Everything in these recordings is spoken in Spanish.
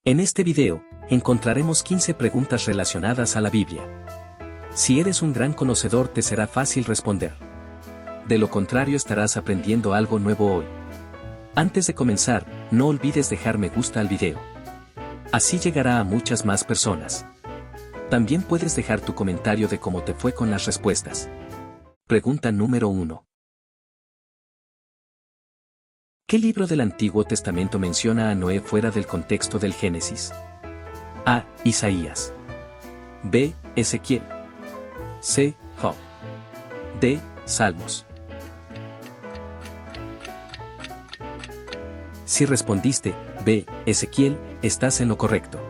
En este video, encontraremos 15 preguntas relacionadas a la Biblia. Si eres un gran conocedor te será fácil responder. De lo contrario estarás aprendiendo algo nuevo hoy. Antes de comenzar, no olvides dejar me gusta al video. Así llegará a muchas más personas. También puedes dejar tu comentario de cómo te fue con las respuestas. Pregunta número 1. ¿Qué libro del Antiguo Testamento menciona a Noé fuera del contexto del Génesis? A. Isaías. B. Ezequiel. C. Job. D. Salmos. Si respondiste B. Ezequiel, estás en lo correcto.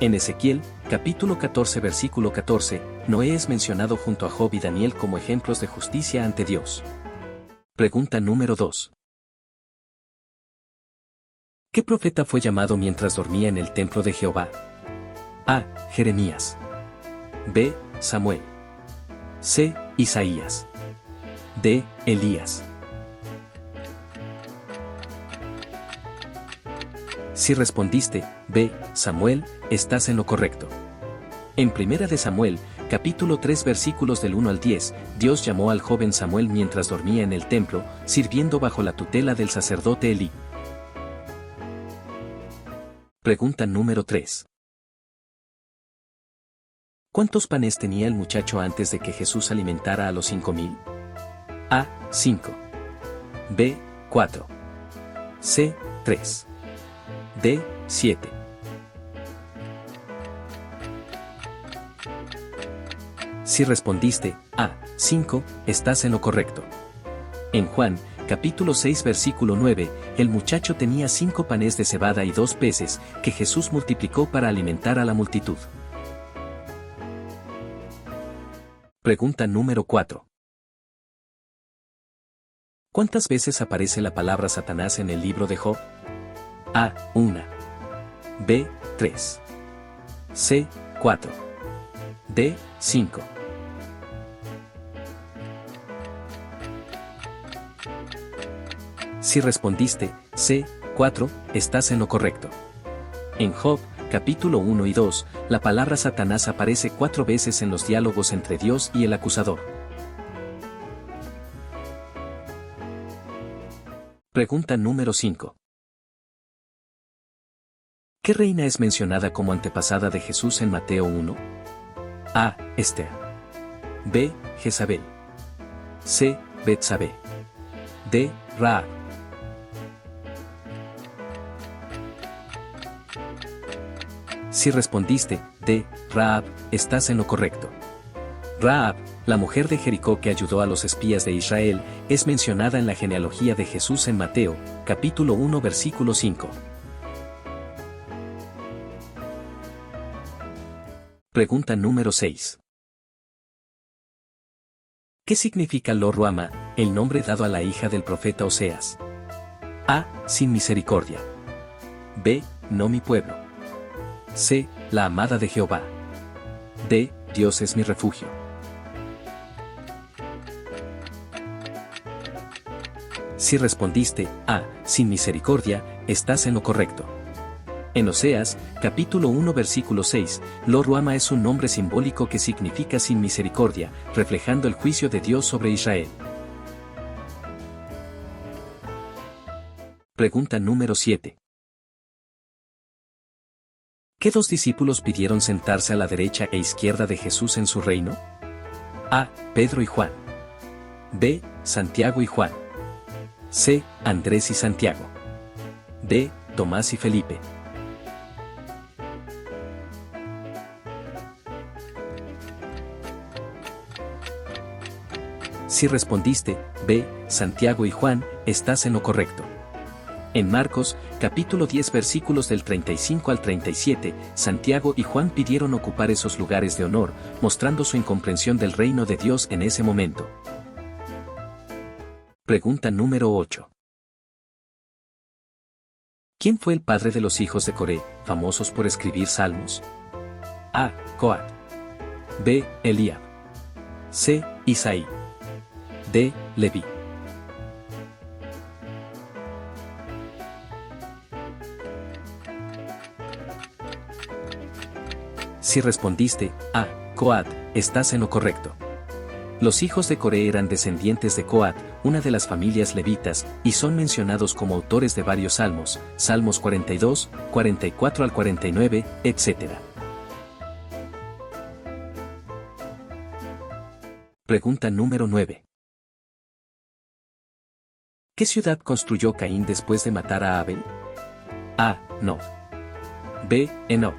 En Ezequiel, capítulo 14 versículo 14, Noé es mencionado junto a Job y Daniel como ejemplos de justicia ante Dios. Pregunta número 2. ¿Qué profeta fue llamado mientras dormía en el templo de Jehová? A. Jeremías. B. Samuel. C. Isaías. D. Elías. Si respondiste B. Samuel, estás en lo correcto. En 1 de Samuel, capítulo 3 versículos del 1 al 10, Dios llamó al joven Samuel mientras dormía en el templo, sirviendo bajo la tutela del sacerdote Elí. Pregunta número 3. ¿Cuántos panes tenía el muchacho antes de que Jesús alimentara a los 5,000? A. 5. B. 4. C. 3. D. 7. Si respondiste A. 5, estás en lo correcto. En Juan, capítulo 6 versículo 9, el muchacho tenía 5 panes de cebada y 2 peces, que Jesús multiplicó para alimentar a la multitud. Pregunta número 4. ¿Cuántas veces aparece la palabra Satanás en el libro de Job? A. 1. B. 3. C. 4. D. 5. Si respondiste C. 4, estás en lo correcto. En Job, capítulo 1 y 2, la palabra Satanás aparece 4 veces en los diálogos entre Dios y el acusador. Pregunta número 5. ¿Qué reina es mencionada como antepasada de Jesús en Mateo 1? A. Esther. B. Jezabel. C. Betsabé. D. Rahab. Si respondiste D. Rahab, estás en lo correcto. Rahab, la mujer de Jericó que ayudó a los espías de Israel, es mencionada en la genealogía de Jesús en Mateo, capítulo 1 versículo 5. Pregunta número 6. ¿Qué significa Lo Ruama, el nombre dado a la hija del profeta Oseas? A. Sin misericordia. B. No mi pueblo. C. La amada de Jehová. D. Dios es mi refugio. Si respondiste A. Sin misericordia, estás en lo correcto. En Oseas, capítulo 1 versículo 6, Lo Ruama es un nombre simbólico que significa sin misericordia, reflejando el juicio de Dios sobre Israel. Pregunta número 7. ¿Qué 2 discípulos pidieron sentarse a la derecha e izquierda de Jesús en su reino? A. Pedro y Juan. B. Santiago y Juan. C. Andrés y Santiago. D. Tomás y Felipe. Si respondiste B. Santiago y Juan, estás en lo correcto. En Marcos, capítulo 10 versículos del 35 al 37, Santiago y Juan pidieron ocupar esos lugares de honor, mostrando su incomprensión del reino de Dios en ese momento. Pregunta número 8. ¿Quién fue el padre de los hijos de Coré, famosos por escribir salmos? A. Coat. B. Eliab. C. Isaí. D. Leví. Si respondiste A, Coat, estás en lo correcto. Los hijos de Coré eran descendientes de Coat, una de las familias levitas, y son mencionados como autores de varios salmos, Salmos 42, 44 al 49, etc. Pregunta número 9. ¿Qué ciudad construyó Caín después de matar a Abel? A. Nob. B. Enoc.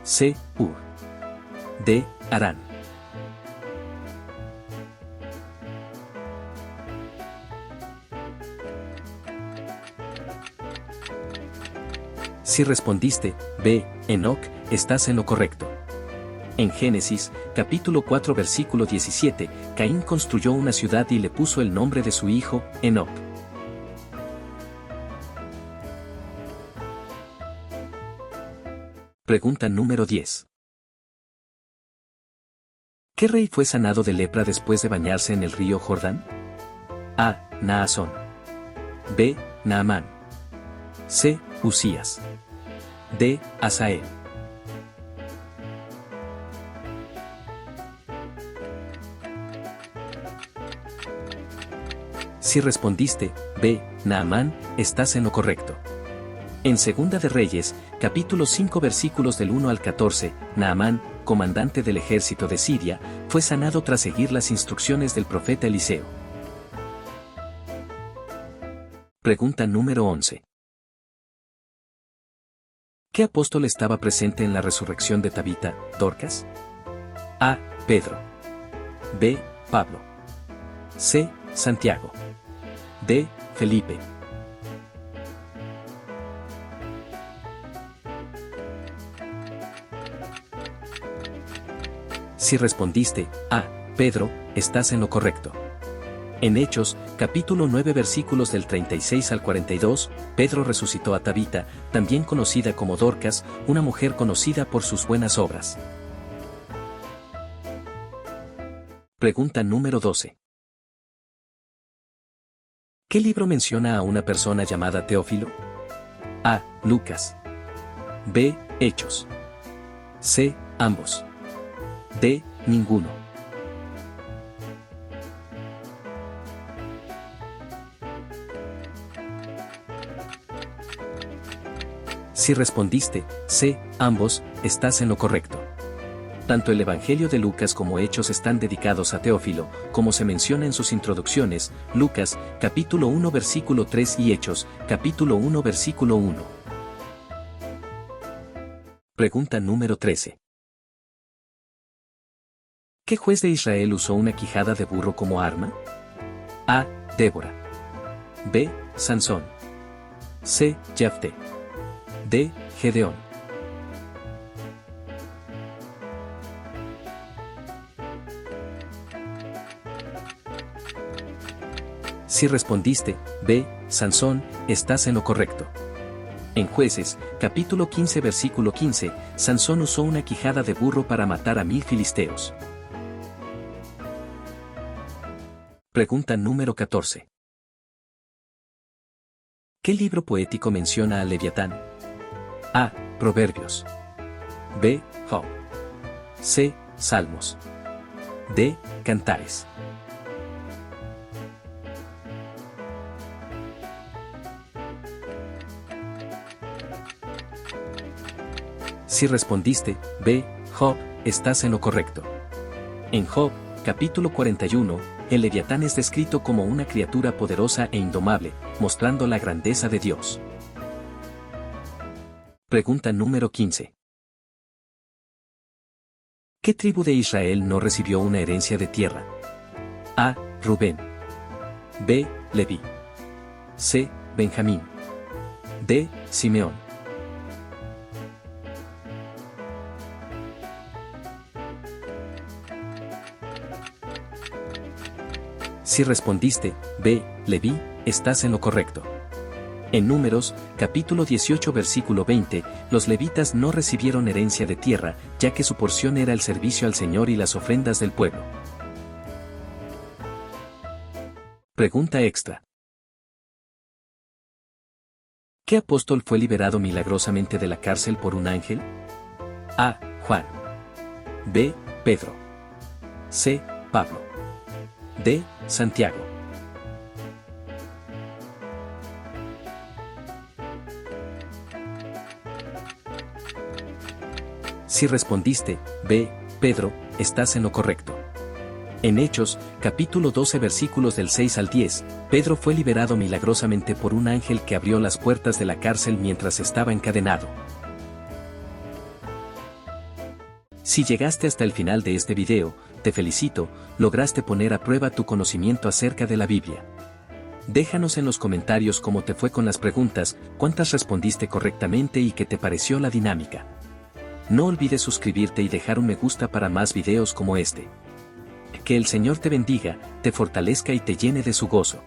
C. Ur. D. Harán. Si respondiste B. Enoc, estás en lo correcto. En Génesis, capítulo 4 versículo 17, Caín construyó una ciudad y le puso el nombre de su hijo, Enoc. Pregunta número 10. ¿Qué rey fue sanado de lepra después de bañarse en el río Jordán? A. Naasón. B. Naamán. C. Usías. D. Asael. Si respondiste B. Naamán, estás en lo correcto. En Segunda de Reyes, capítulo 5 versículos del 1 al 14, Naamán, comandante del ejército de Siria, fue sanado tras seguir las instrucciones del profeta Eliseo. Pregunta número 11. ¿Qué apóstol estaba presente en la resurrección de Tabita, Dorcas? A. Pedro. B. Pablo. C. Santiago. D. Felipe. Si respondiste A. Pedro, estás en lo correcto. En Hechos, capítulo 9 versículos del 36 al 42, Pedro resucitó a Tabita, también conocida como Dorcas, una mujer conocida por sus buenas obras. Pregunta número 12. ¿Qué libro menciona a una persona llamada Teófilo? A. Lucas. B. Hechos. C. Ambos. D. Ninguno. Si respondiste C. Ambos, estás en lo correcto. Tanto el Evangelio de Lucas como Hechos están dedicados a Teófilo, como se menciona en sus introducciones, Lucas, capítulo 1 versículo 3 y Hechos, capítulo 1 versículo 1. Pregunta número 13. ¿Qué juez de Israel usó una quijada de burro como arma? A. Débora. B. Sansón. C. Jefté. D. Gedeón. Si respondiste B. Sansón, estás en lo correcto. En Jueces, capítulo 15 versículo 15, Sansón usó una quijada de burro para matar a 1000 filisteos. Pregunta número 14. ¿Qué libro poético menciona a Leviatán? A. Proverbios. B. Job. C. Salmos. D. Cantares. Si respondiste B. Job, estás en lo correcto. En Job, capítulo 41, el Leviatán es descrito como una criatura poderosa e indomable, mostrando la grandeza de Dios. Pregunta número 15. ¿Qué tribu de Israel no recibió una herencia de tierra? A. Rubén. B. Leví. C. Benjamín. D. Simeón. Si respondiste B. Leví, estás en lo correcto. En Números, capítulo 18 versículo 20, los levitas no recibieron herencia de tierra, ya que su porción era el servicio al Señor y las ofrendas del pueblo. Pregunta extra. ¿Qué apóstol fue liberado milagrosamente de la cárcel por un ángel? A. Juan. B. Pedro. C. Pablo. D. Santiago. Si respondiste B. Pedro, estás en lo correcto. En Hechos, capítulo 12 versículos del 6 al 10, Pedro fue liberado milagrosamente por un ángel que abrió las puertas de la cárcel mientras estaba encadenado. Si llegaste hasta el final de este video, te felicito, lograste poner a prueba tu conocimiento acerca de la Biblia. Déjanos en los comentarios cómo te fue con las preguntas, cuántas respondiste correctamente y qué te pareció la dinámica. No olvides suscribirte y dejar un me gusta para más videos como este. Que el Señor te bendiga, te fortalezca y te llene de su gozo.